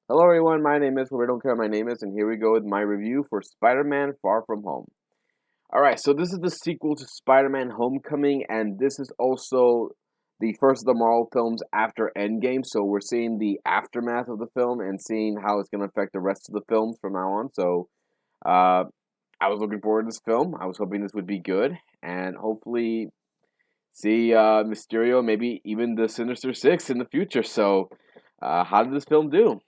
Hello everyone, my name is Where Don't Care My Name Is, and here we go with my review for Spider-Man Far From Home. Alright, so this is the sequel to Spider-Man Homecoming, and this is also the first of the Marvel films after Endgame, so we're seeing the aftermath of the film and seeing how it's going to affect the rest of the films from now on. So, uh, I was looking forward to this film. I was hoping this would be good, and hopefully see Mysterio, maybe even the Sinister Six in the future. So, how did this film do?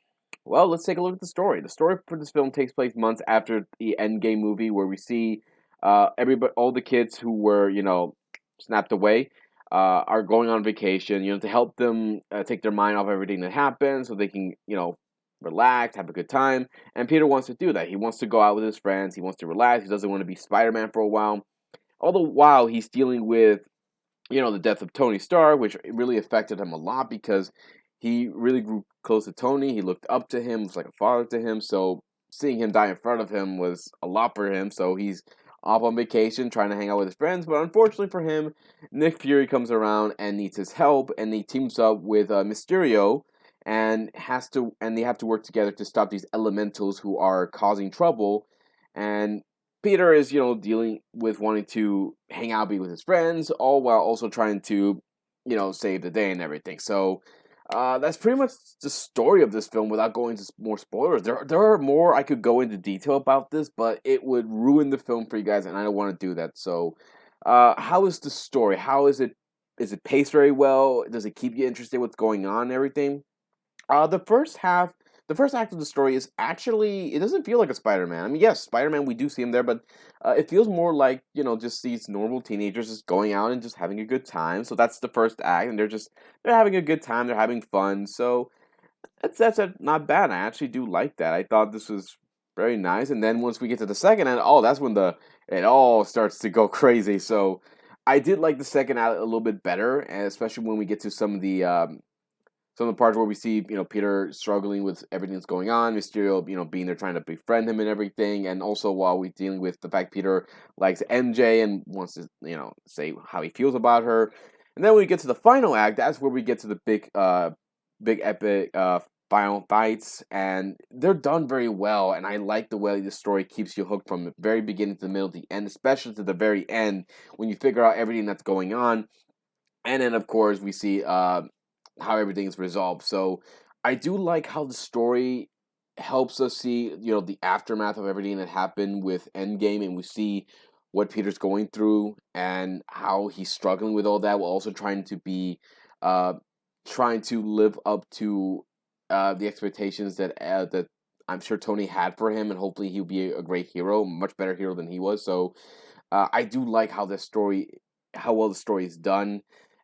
Well, let's take a look at the story. The story for this film takes place months after the Endgame movie, where we see everybody, all the kids who were, snapped away, are going on vacation. To help them take their mind off everything that happened, so they can, relax, have a good time. And Peter wants to do that. He wants to go out with his friends. He wants to relax. He doesn't want to be Spider Man for a while. All the while, he's dealing with the death of Tony Stark, which really affected him a lot because he really grew close to Tony. He looked up to him, was like a father to him. So seeing him die in front of him was a lot for him. So he's off on vacation trying to hang out with his friends. But unfortunately for him, Nick Fury comes around and needs his help, and he teams up with Mysterio and they have to work together to stop these elementals who are causing trouble. And Peter is, dealing with wanting to hang out, be with his friends, all while also trying to, save the day and everything. So, that's pretty much the story of this film without going into more spoilers. There are more I could go into detail about this, but it would ruin the film for you guys, and I don't want to do that. So, how is the story? How is it? Is it paced very well? Does it keep you interested in what's going on and everything? The first act of the story is actually it doesn't feel like a Spider-Man. I mean, yes, Spider-Man we do see him there, but it feels more like just these normal teenagers just going out and just having a good time. So that's the first act, and they're having a good time. They're having fun. So that's not bad. I actually do like that. I thought this was very nice. And then once we get to the second act, oh, that's when the it all starts to go crazy. So I did like the second act a little bit better, and especially when we get to some of the parts where we see, Peter struggling with everything that's going on, Mysterio, being there trying to befriend him and everything, and also while we're dealing with the fact Peter likes MJ and wants to, say how he feels about her. And then when we get to the final act, that's where we get to the big epic final fights, and they're done very well. And I like the way the story keeps you hooked from the very beginning to the middle to the end, especially to the very end when you figure out everything that's going on. And then, of course, we see how everything is resolved. So I do like how the story helps us see, the aftermath of everything that happened with Endgame, and we see what Peter's going through and how he's struggling with all that, while also uh, trying to live up to the expectations that I'm sure Tony had for him, and hopefully he'll be a great hero, much better hero than he was. So I do like how well the story is done,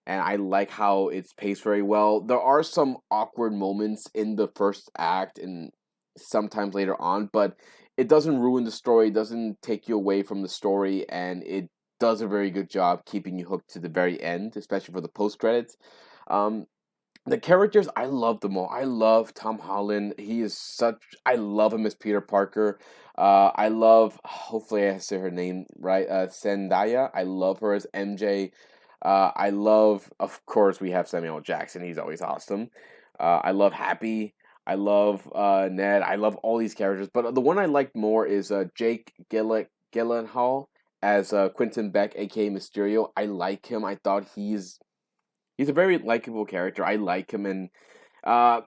and I like how it's paced very well. There are some awkward moments in the first act and sometimes later on, but it doesn't ruin the story, it doesn't take you away from the story, and it does a very good job keeping you hooked to the very end, especially for the post credits. Um, the characters, I love them all. I love Tom Holland. I love him as Peter Parker. I love. Hopefully, I say her name right. Zendaya. I love her as MJ. I love. Of course, we have Samuel L. Jackson. He's always awesome. I love Happy. I love Ned. I love all these characters, but the one I liked more is Jake Gyllenhaal as Quentin Beck, aka Mysterio. I like him. I thought he's a very likable character. I like him, and uh,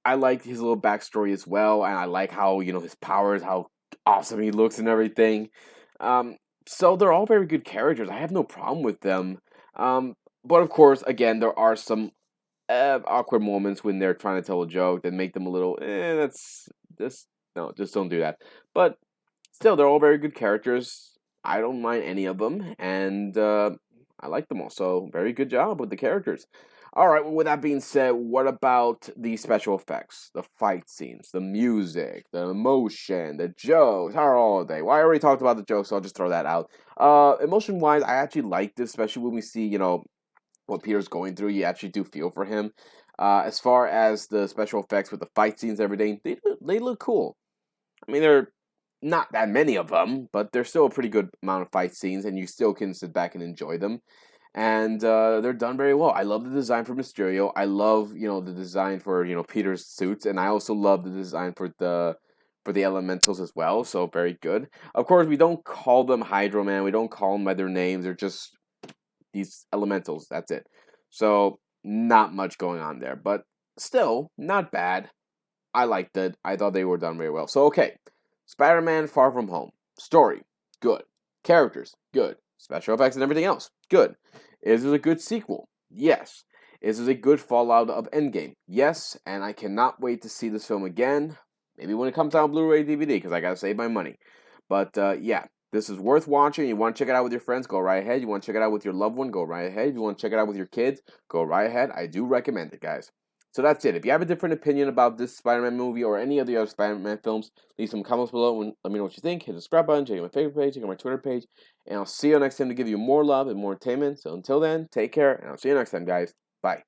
I like his little backstory as well. And I like how his powers, how awesome he looks, and everything. Um, so they're all very good characters. I have no problem with them. Um, but of course, again, there are some awkward moments when they're trying to tell a joke that make them a little. That's just no, just don't do that. But still, they're all very good characters. I don't mind any of them, and I like them all. So, very good job with the characters. All right. Well, with that being said, what about the special effects, the fight scenes, the music, the emotion, the jokes? How are all of they? Well, I already talked about the jokes, so I'll just throw that out. Emotion wise, I actually like this, especially when we see what Peter's going through. You actually do feel for him. As far as the special effects with the fight scenes, everything, they look cool. I mean, they're not that many of them, but there's still a pretty good amount of fight scenes, and you still can sit back and enjoy them. and they're done very well. I love the design for Mysterio. I love the design for Peter's suits, and I also love the design for the elementals as well. So very good. Of course, we don't call them Hydro Man. We don't call them by their names. They're just these elementals. That's it. So not much going on there, but still not bad. I liked it. I thought they were done very well. So okay, Spider-Man: Far From Home. Story, good. Characters, good. Special effects and everything else, good. Is it a good sequel? Yes. Is it a good fallout of Endgame? Yes. And I cannot wait to see this film again. Maybe when it comes out on Blu-ray DVD, because I gotta save my money. But yeah, this is worth watching. You want to check it out with your friends? Go right ahead. You want to check it out with your loved one? Go right ahead. If you want to check it out with your kids? Go right ahead. I do recommend it, guys. So that's it. If you have a different opinion about this Spider-Man movie or any of the other Spider-Man films, leave some comments below and let me know what you think. Hit the subscribe button, check out my favorite page, check out my Twitter page, and I'll see you next time to give you more love and more entertainment. So until then, take care, and I'll see you next time, guys. Bye.